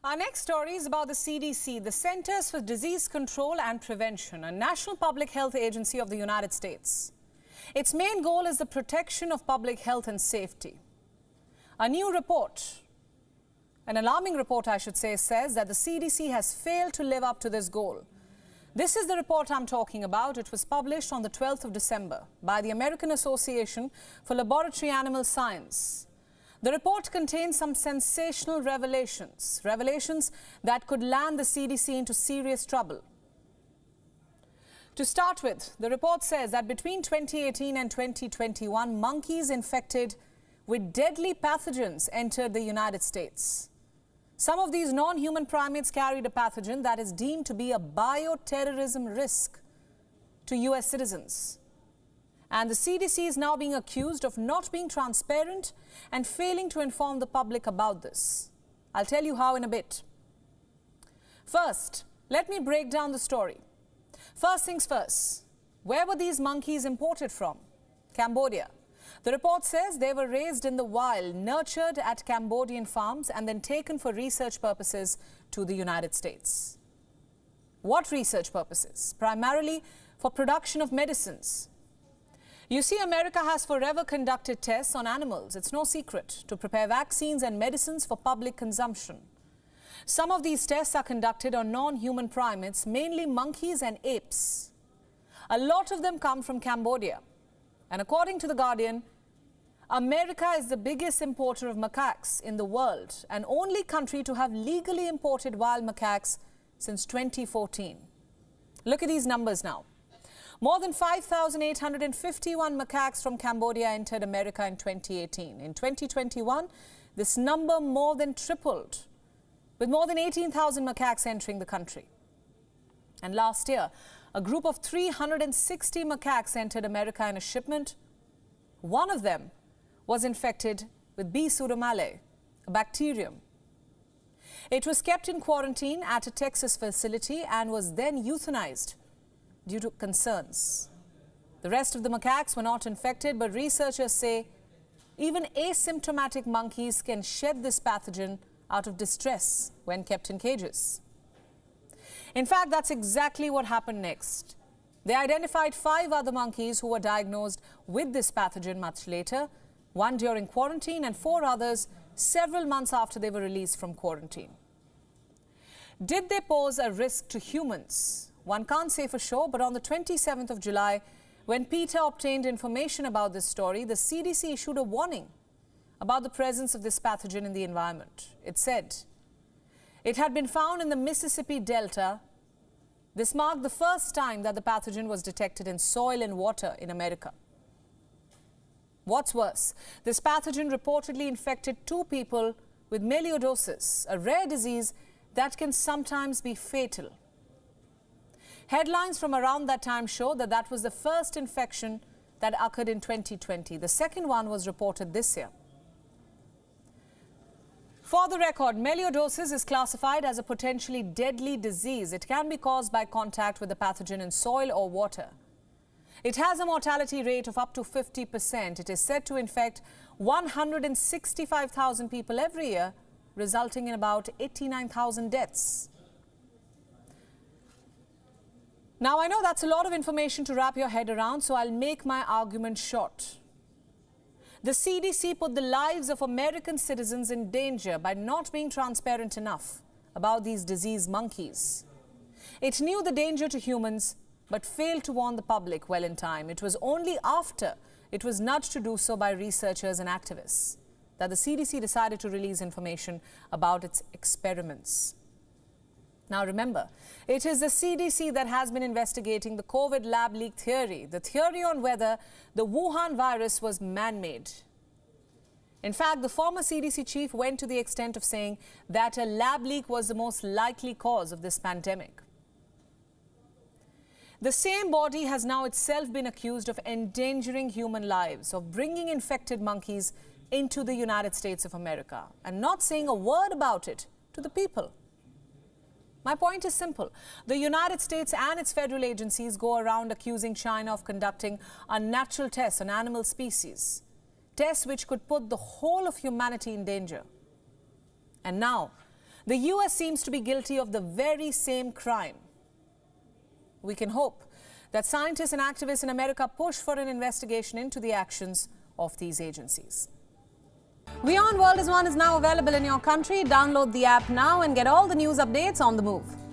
Our next story is about the CDC, the Centers for Disease Control and Prevention, a national public health agency of the United States. Its main goal is the protection of public health and safety. A new report, an alarming report I should say, says that the CDC has failed to live up to this goal. This is the report I'm talking about. It was published on the 12th of December by the American Association for Laboratory Animal Science. The report contains some sensational revelations that could land the CDC into serious trouble. To start with, the report says that between 2018 and 2021, monkeys infected with deadly pathogens entered the United States. Some of these non-human primates carried a pathogen that is deemed to be a bioterrorism risk to US citizens. And the CDC is now being accused of not being transparent and failing to inform the public about this. I'll tell you how in a bit. First, let me break down the story. First things first, where were these monkeys imported from? Cambodia. The report says they were raised in the wild, nurtured at Cambodian farms and then taken for research purposes to the United States. What research purposes? Primarily for production of medicines. You see, America has forever conducted tests on animals, it's no secret, to prepare vaccines and medicines for public consumption. Some of these tests are conducted on non-human primates, mainly monkeys and apes. A lot of them come from Cambodia. And according to The Guardian, America is the biggest importer of macaques in the world and only country to have legally imported wild macaques since 2014. Look at these numbers now. More than 5,851 macaques from Cambodia entered America in 2018. In 2021, this number more than tripled, with more than 18,000 macaques entering the country. And last year, a group of 360 macaques entered America in a shipment. One of them was infected with B. pseudomallei, a bacterium. It was kept in quarantine at a Texas facility and was then euthanized due to concerns. The rest of the macaques were not infected, but researchers say even asymptomatic monkeys can shed this pathogen out of distress when kept in cages. In fact, that's exactly what happened next. They identified 5 other monkeys who were diagnosed with this pathogen much later, 1 during quarantine and 4 others several months after they were released from quarantine. Did they pose a risk to humans? One can't say for sure, but on the 27th of July, when PETA obtained information about this story, the CDC issued a warning about the presence of this pathogen in the environment. It said it had been found in the Mississippi Delta. This marked the first time that the pathogen was detected in soil and water in America. What's worse, this pathogen reportedly infected 2 people with melioidosis, a rare disease that can sometimes be fatal. Headlines from around that time show that that was the first infection that occurred in 2020. The second one was reported this year. For the record, melioidosis is classified as a potentially deadly disease. It can be caused by contact with the pathogen in soil or water. It has a mortality rate of up to 50%. It is said to infect 165,000 people every year, resulting in about 89,000 deaths. Now, I know that's a lot of information to wrap your head around, so I'll make my argument short. The CDC put the lives of American citizens in danger by not being transparent enough about these disease monkeys. It knew the danger to humans, but failed to warn the public well in time. It was only after it was nudged to do so by researchers and activists that the CDC decided to release information about its experiments. Now remember, it is the CDC that has been investigating the COVID lab leak theory, the theory on whether the Wuhan virus was man-made. In fact, the former CDC chief went to the extent of saying that a lab leak was the most likely cause of this pandemic. The same body has now itself been accused of endangering human lives, of bringing infected monkeys into the United States of America and not saying a word about it to the people. My point is simple. The United States and its federal agencies go around accusing China of conducting unnatural tests on animal species, tests which could put the whole of humanity in danger. And now, The US seems to be guilty of the very same crime. We can hope that scientists and activists in America push for an investigation into the actions of these agencies. WION World is now available in your country. Download the app now and get all the news updates on the move.